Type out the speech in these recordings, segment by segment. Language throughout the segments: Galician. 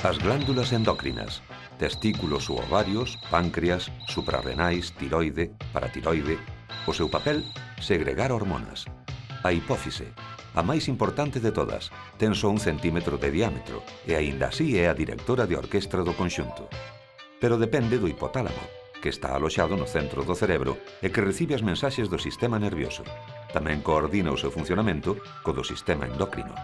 As glándulas endócrinas, testículos ou ovarios, páncreas, suprarrenais, tiroide, paratiroide, o seu papel, segregar hormonas. A hipófise, a máis importante de todas, ten só 1 centímetro de diámetro e aínda así é a directora de orquestra do conxunto. Pero depende do hipotálamo, que está aloxado no centro do cerebro e que recibe as mensaxes do sistema nervioso. Tamén coordina o seu funcionamento co do sistema endócrino.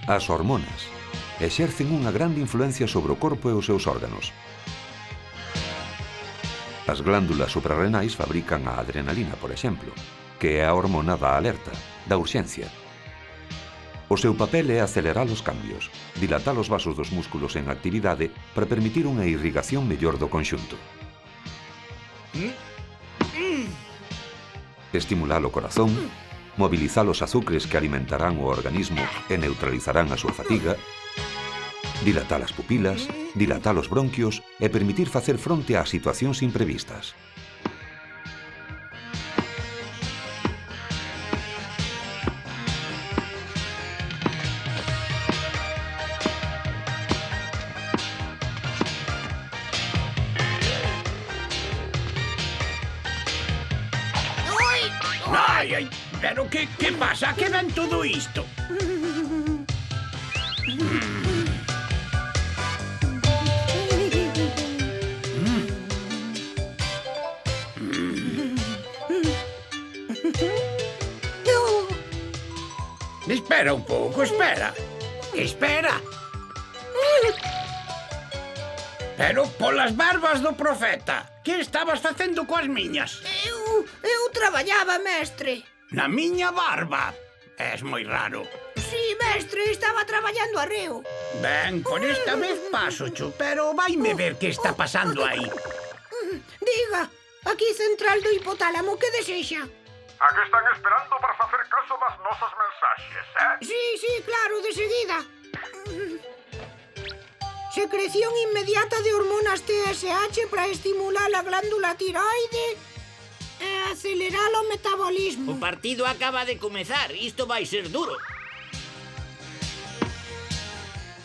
As hormonas exercen unha grande influencia sobre o corpo e os seus órganos. As glándulas suprarrenais fabrican a adrenalina, por exemplo, que é a hormona da alerta, da urxencia. O seu papel é acelerar os cambios, dilatar os vasos dos músculos en actividade para permitir unha irrigación mellor do conxunto. Estimular o corazón, mobilizar os azúcares que alimentarán o organismo e neutralizarán a súa fatiga, dilatar as pupilas, dilatar os bronquios e permitir facer fronte ás situacións imprevistas. Ai, pero que pasa? Que ven todo isto? Espera un pouco, espera. Espera. Pero polas barbas do profeta, que estabas facendo coas miñas? Eu traballaba, mestre. Na miña barba? Es moi raro. Sí, mestre, estaba traballando arreo. Ben, con esta vez pasocho, pero vaime ver que está pasando aí. Diga, aquí central do hipotálamo, que desexa? A que están esperando para facer caso das nosas mensaxes, Sí, claro, de seguida. Secreción inmediata de hormonas TSH para estimular a glándula tiroide e acelerar o metabolismo. O partido acaba de comezar, isto vai ser duro.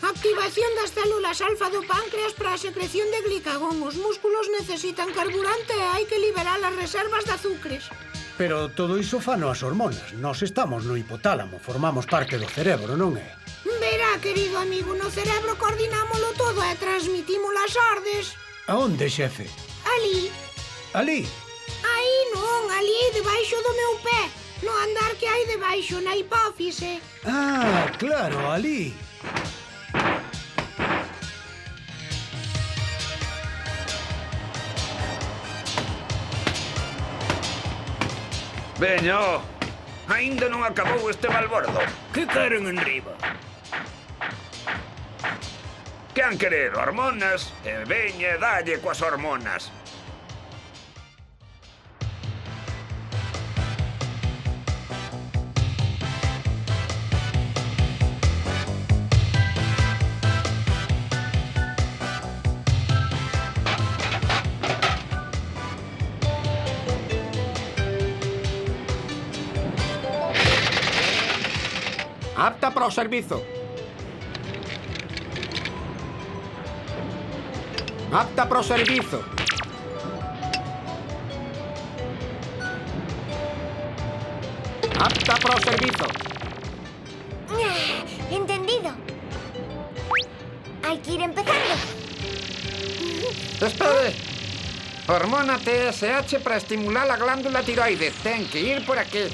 Activación das células alfa do páncreas para a secreción de glicagón. Os músculos necesitan carburante e hai que liberar as reservas de azúcares. Pero todo iso fano as hormonas. Nós estamos no hipotálamo, formamos parte do cerebro, non é? Verá, querido amigo, no cerebro coordinámolo todo e transmitimos as ordes. A onde, xefe? Ali. Ali? Aí non, ali, debaixo do meu pé. No andar que hai debaixo, na hipófise. Ah, claro, ali. Veño, aínda non acabou este balbordo. Que queren en riba? Que han querer hormonas e veña e dalle coas hormonas. Apta para o servizo. Apta para o servizo. Apta para o servizo. Entendido. Hai que ir empezando. Espere. Hormona TSH para estimular a glándula tiroide. Ten que ir por aquí.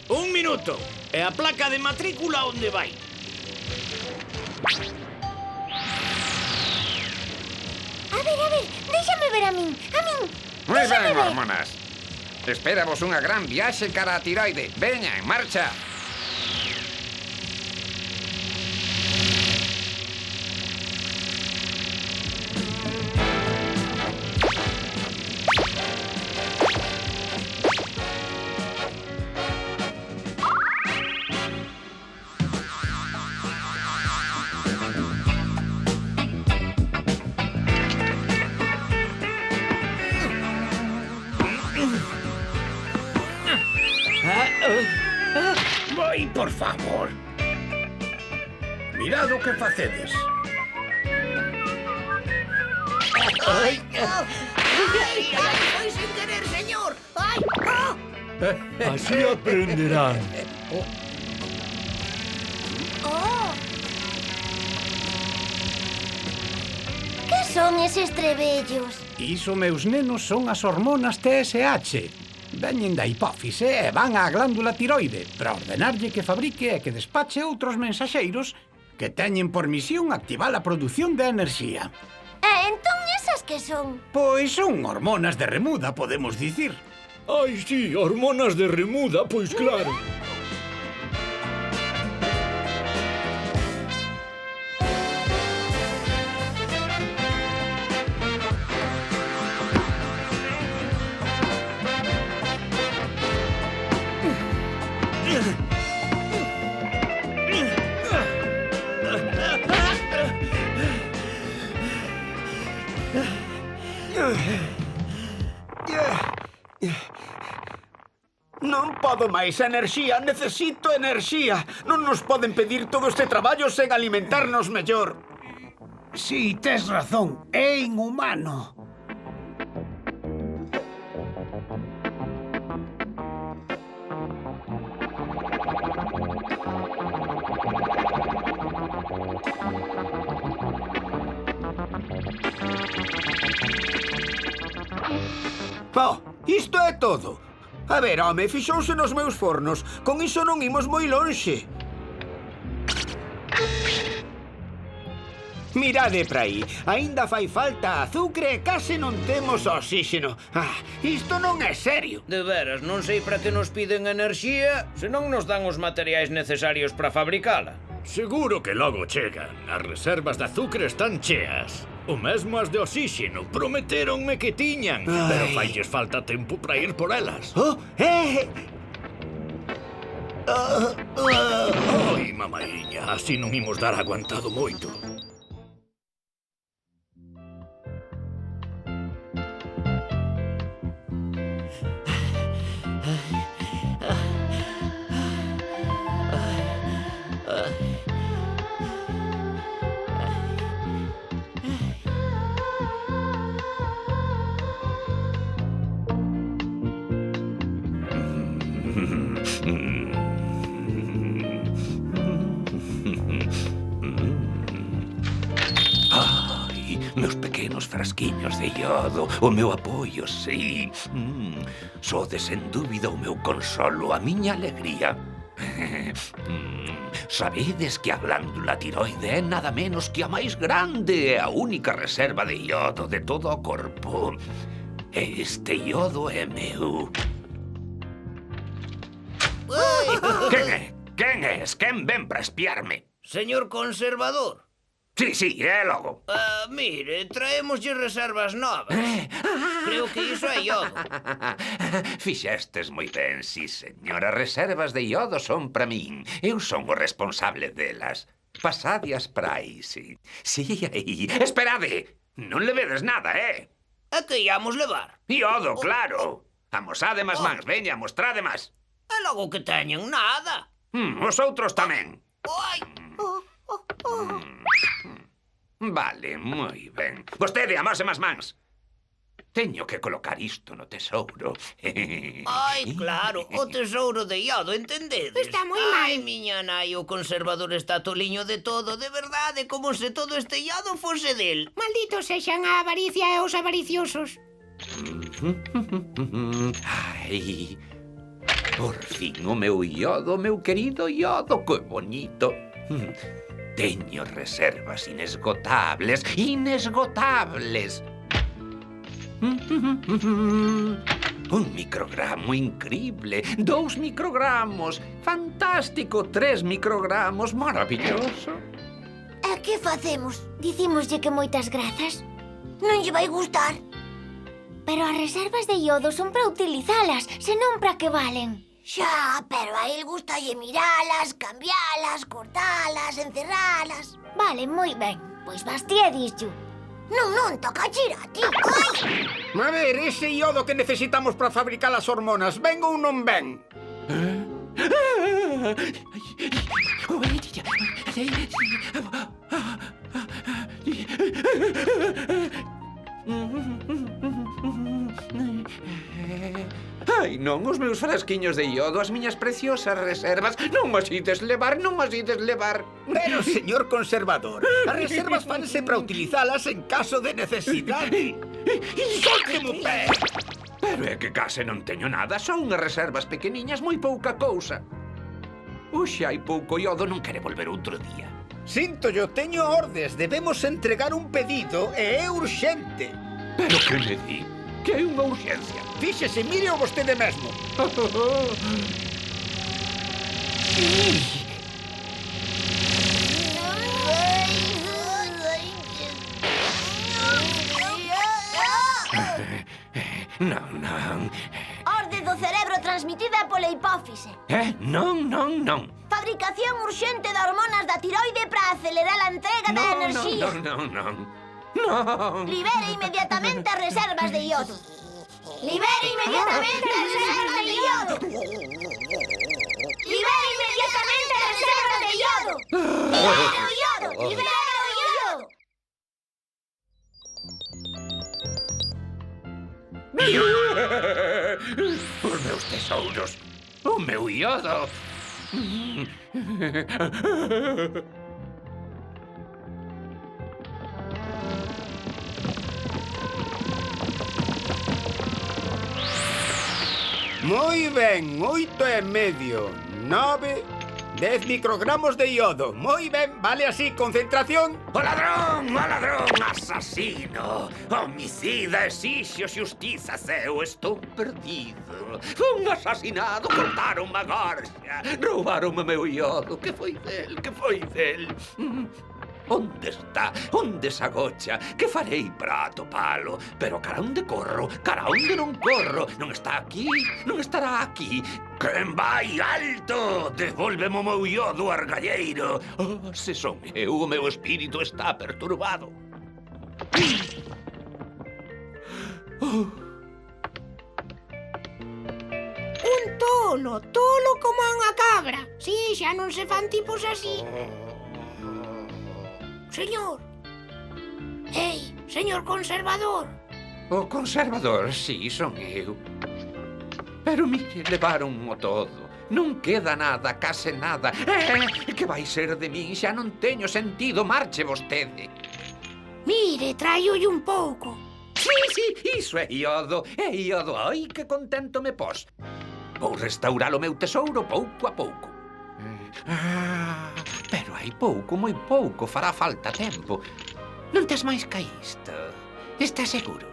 Un minuto. E a placa de matrícula onde vai? A ver, déxame ver a min. Moi Déxame ben, ver. hormonas. Espérabos unha gran viaxe cara a tiroide. Veña, en marcha. por favor. Mirad o que facedes. Ai, foi sen querer, señor. Ai, Así aprenderán. Oh. Que son eses trebellos? Iso, meus nenos, son as hormonas TSH. Veñen da hipófise e van á glándula tiroide para ordenarlle que fabrique e que despache outros mensaxeiros que teñen por misión activar a produción de enerxía. E entón esas que son? Pois son hormonas de remuda, podemos dicir. Ai, sí, hormonas de remuda, pois claro. Non podo máis enerxía, necesito enerxía. Non nos poden pedir todo este traballo sen alimentarnos mellor. Si, tes razón, é inhumano. Oh, isto é todo. A ver, home, fixouse nos meus fornos. Con iso non imos moi lonxe. Mirade para aí. Aínda fai falta azucre e case non temos oxígeno. Isto non é serio. De veras, non sei para que nos piden enerxía se non nos dan os materiais necesarios para fabricala. Seguro que logo chegan. As reservas de azucre están cheas. O mesmo as de oxígeno. Prometeronme que tiñan. Pero failles falta tempo para ir por elas. Ai, mamaiña, así non imos dar aguantado moito. Meus pequenos frasquiños de iodo, o meu apoio, sí. Sodes, sen dúbida, o meu consolo, a miña alegría. Sabedes que a glándula tiroide é nada menos que a máis grande e a única reserva de iodo de todo o corpo. Este iodo é meu. Quen é? Quen és? Quen ven para espiarme? Señor conservador. Sí, é logo. Mire, traémoslle reservas novas. Creo que iso é iodo. Fixestes moi ben, sí, señora. Reservas de iodo son para min. Eu son o responsable delas. Pasadias para aí, sí. Sí, aí. Esperade! Non levedes nada, A que íamos levar? Iodo, claro. Amosade mas mans, veña, mostrade mas. E logo que teñen nada. Os outros tamén. Ai! Vale, moi ben. Vostede, amose mas mans. Teño que colocar isto no tesouro. Ai, claro, o tesouro de iodo, entendedes? Está moi mal. Ai, miña nai, o conservador está toliño de todo, de verdade, como se todo este iodo fose del. Malditos sexan a avaricia e os avariciosos. Ai, por fin o meu iodo, meu querido iodo, que bonito. Teño reservas inesgotables, inesgotables. Un microgramo increíble, 2 microgramos, fantástico, 3 microgramos, maravilloso. E que facemos? Dicímoslle que moitas grazas? Non lle vai gustar? Pero as reservas de iodo son para utilizalas, senón para que valen. Xa, pero a él gustalle miralas, cambialas, cortalas, encerralas. Vale, moi ben. Pois Bastía dixo. Non, toca chira a ti. Ai! A ver, ese iodo que necesitamos para fabricar as hormonas, ven ou non ven? Ai, non, os meus frasquiños de iodo, as miñas preciosas reservas. Non os ides levar, non os ides levar. Pero, señor conservador, as reservas fanse para utilizalas en caso de necesidade. Solteme o pé! Pero é que case non teño nada, son unhas reservas pequeniñas, moi pouca cousa. Oxe, hai pouco iodo, non quere volver outro día. Sinto, yo teño ordes, debemos entregar un pedido e é urxente. Pero que me di? Que é unha urxencia? Fíxese, mire o vostede mesmo. Non, non. Orde do cerebro transmitida pola hipófise. Non, non, non. Fabricación urxente de hormonas da tiroide para acelerar a entrega da enerxía. Non. Libere inmediatamente as reservas de iodo. Libere inmediatamente as reservas de iodo. Libere inmediatamente as reservas de iodo. Libere o iodo. Libere o iodo. Os meus tesouros. O meu iodo. Moi ben, 8,5, 9, 10 microgramos de iodo. Moi ben, vale así, concentración. O ladrón, asasino, homicida, exixe xustiza, eu estou perdido. Fun asasinado, cortaron a gorxa, roubaron o meu iodo. Que foi del? Onde está? Onde se agocha? Que farei para atopalo? Pero cara onde corro? Cara onde non corro? Non está aquí? Non estará aquí? Quen vai alto? Devólveme o meu iodo, argalleiro. Se son eu, o meu espírito está perturbado. Un tolo como unha cabra. Si, xa non se fan tipos así. Señor. Ei, señor conservador. O conservador, si, son eu. Pero mire, levaron-mo todo. Non queda nada, case nada. Que vai ser de min? Xa non teño sentido, marche vostede. Mire, traiolle un pouco. Sí, iso é iodo. É iodo, ai, que contento me pos. Vou restaurar o meu tesouro pouco a pouco. Pero hai pouco, moi pouco, fará falta tempo. Non tes máis ca isto. Estás seguro?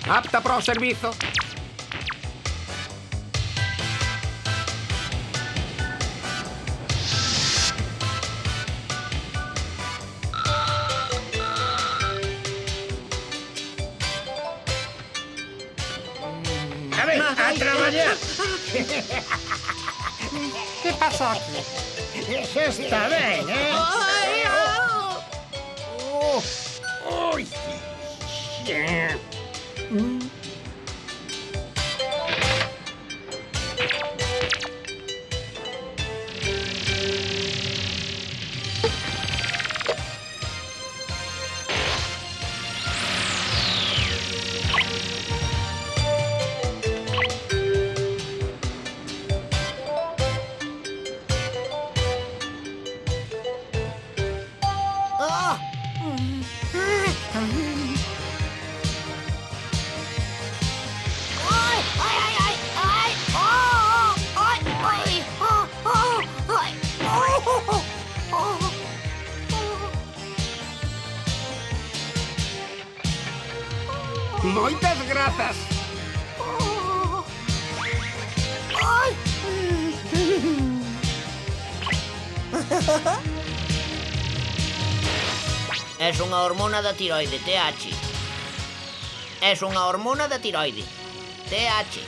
Apta para o servizo. A traballar. Que pasa aquí? Xa está ben, Moitas grazas. Es unha hormona da tiroide, TH. Es unha hormona da tiroide, TH.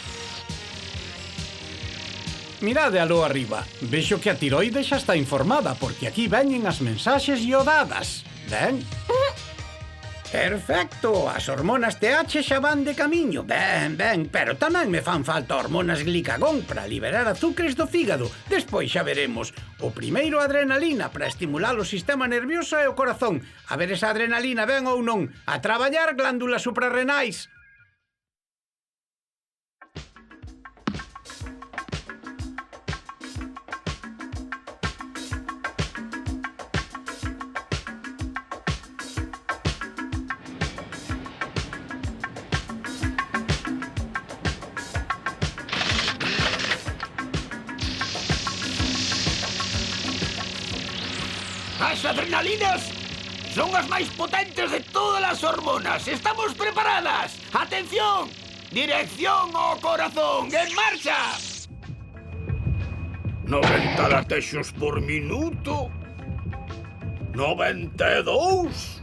Mirade aló arriba. Vexo que a tiroide xa está informada, porque aquí veñen as mensaxes iodadas. Ben? Perfecto, as hormonas TH xa van de camiño. Ben, pero tamén me fan falta hormonas glicagón para liberar azúcares do fígado. Despois xa veremos. O primeiro adrenalina para estimular o sistema nervioso e o corazón. A ver esa adrenalina ben ou non. A traballar glándulas suprarrenais. As adrenalinas son as máis potentes de todas as hormonas. Estamos preparadas. Atención, dirección ao corazón. En marcha. 90 latexos por minuto. 92.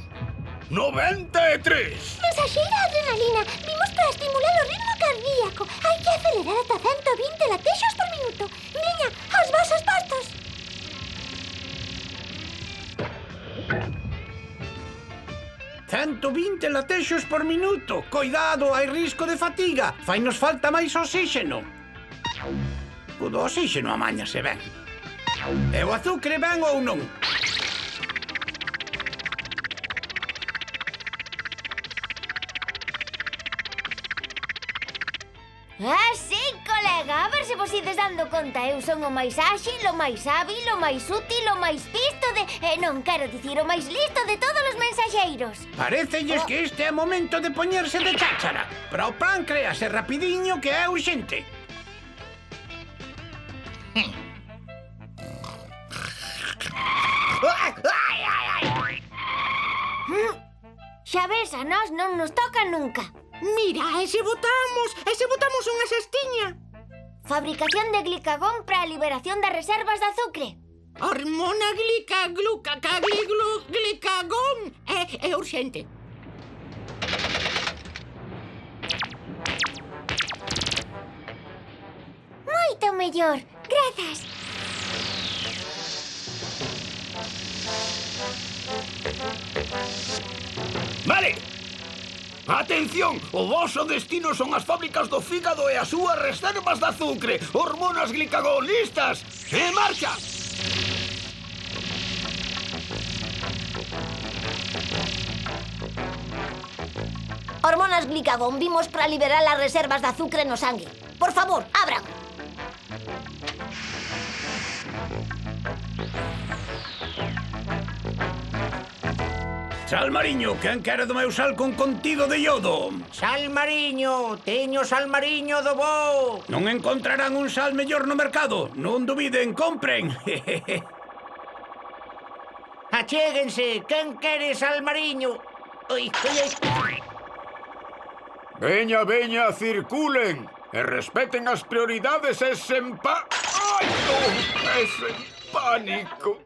93. Mensaxeira adrenalina. Vimos para estimular o ritmo cardíaco. Hai que acelerar ata 120 latexos por minuto. Veña, aos vosos postos. 120 latexos por minuto. Coidado, hai risco de fatiga. Fainos falta máis oxíxeno. O do oxíxeno amañase ben. E o azúcar ben ou non? Sí, colega, a ver se vos ides dando conta. Eu son o máis áxil, o máis hábil, o máis útil, o máis visto de... non quero dicir o máis listo de todos os mensaxeiros. Parécelles que este é o momento de poñerse de cháchara. Para o páncreas é rapidiño que é urxente. Xa ves, a nós non nos toca nunca. Mira, ese botamos unha cestiña. Fabricación de glicagón para a liberación das reservas de azúcar. Hormona glicagón. É urxente. Moito mellor. Grazas. Vale. Atención, o voso destino son as fábricas do fígado e as súas reservas de azúcar. Hormonas glicagón listas. En marcha. Hormonas glicagón, vimos para liberar as reservas de azúcar no sangue. Por favor, abran. Sal mariño, quen quere do meu sal con contido de iodo? Sal mariño, teño sal mariño do bo. Non encontrarán un sal mellor no mercado. Non dubiden, compren. Achéguense, quen quere sal mariño? Ui. Veña, circulen e respeten as prioridades e sen Ai, non, é sen pánico.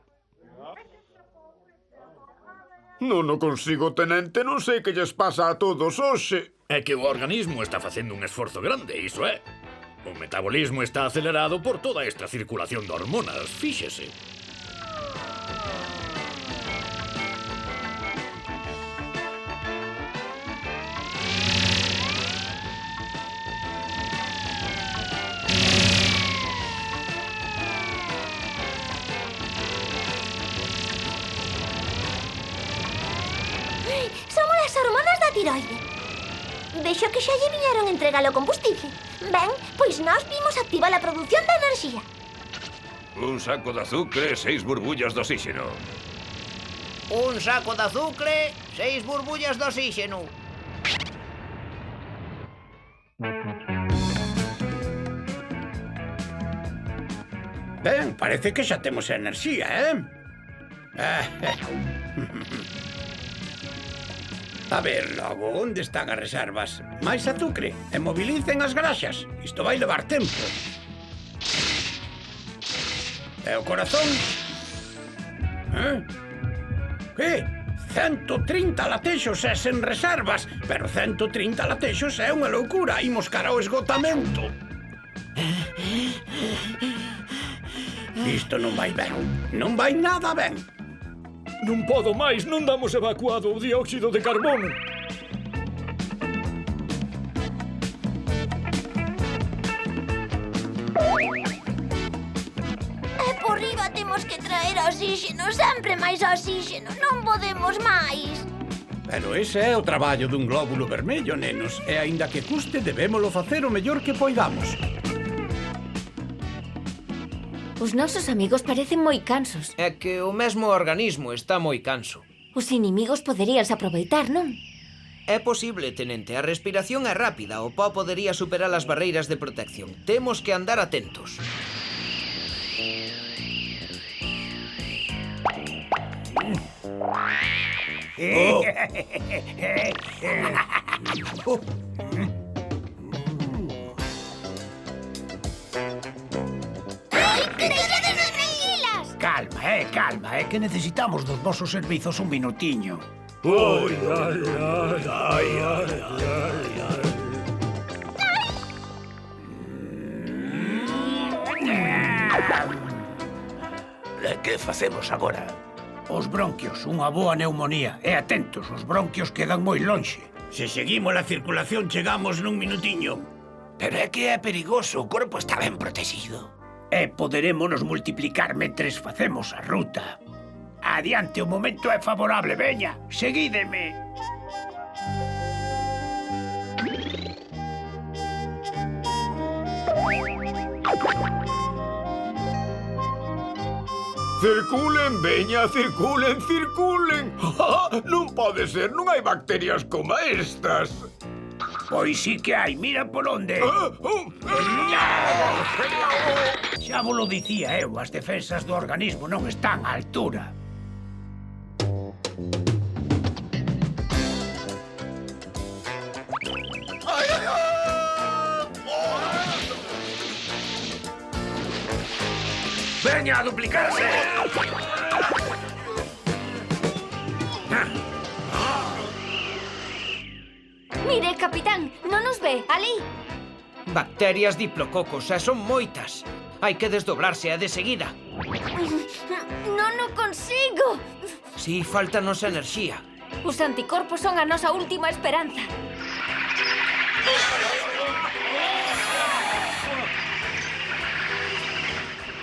Non o consigo, tenente. Non sei que lles pasa a todos hoxe. É que o organismo está facendo un esforzo grande, iso é. O metabolismo está acelerado por toda esta circulación de hormonas, fíxese. Somos as hormonas da tiroide. Vexo que xa lle viñeron entregar o combustible. Ben, pois nós vimos activar a produción de enerxía. Un saco de azúcar e 6 burbullas de oxígeno. Un saco de azúcar, 6 burbullas de oxígeno. Ben, parece que xa temos enerxía, A ver, logo, onde están as reservas? Máis azucre e mobilicen as graxas. Isto vai levar tempo. E o corazón? Que? 130 latexos e sen reservas. Pero 130 latexos é unha loucura. Imos cara ao esgotamento. Isto non vai ben. Non vai nada ben. Non podo máis, non damos evacuado o dióxido de carbono. E por riba temos que traer oxígeno, sempre máis oxígeno. Non podemos máis. Pero ese é o traballo dun glóbulo vermello, nenos. E aínda que custe, debémolo facer o mellor que poidamos. Os nosos amigos parecen moi cansos. É que o mesmo organismo está moi canso. Os inimigos poderíanse aproveitar, non? É posible, tenente. A respiración é rápida. O pó podería superar as barreiras de protección. Temos que andar atentos. Calma, é que necesitamos dos vosos servizos un minutiño. E que facemos agora? Os bronquios, unha boa neumonía. E atentos, os bronquios quedan moi lonxe. Se seguimos a circulación, chegamos nun minutiño. Pero é que é perigoso, o corpo está ben protegido. E poderémonos multiplicar mentres facemos a ruta. Adiante, o momento é favorable, veña, seguídeme. Circulen, veña, circulen, circulen. Non pode ser, non hai bacterias como estas. Pois sí que hai, mira por onde. Xa vos lo dicía eu, as defensas do organismo non están á altura. Veña a duplicarse. Mire, capitán, non nos ve, alí. Bacterias diplococos, e son moitas. Hai que desdoblarse, de seguida. Non o consigo. Si, faltanos enerxía. Os anticorpos son a nosa última esperanza.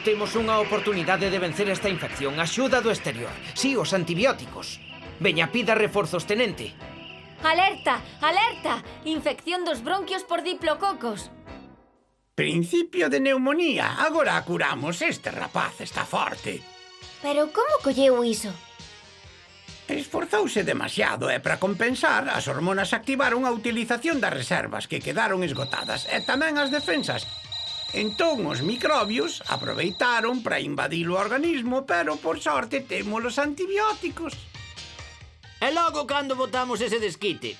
Temos unha oportunidade de vencer esta infección. Axuda do exterior. Si, os antibióticos. Veña, pida reforzos, tenente. Alerta, alerta. Infección dos bronquios por diplococos. Principio de neumonía. Agora a curamos. Este rapaz está forte. Pero como colleu iso? Esforzouse demasiado e para compensar, as hormonas activaron a utilización das reservas que quedaron esgotadas e tamén as defensas. Entón os microbios aproveitaron para invadir o organismo, pero por sorte temos os antibióticos. E logo cando botamos ese desquite?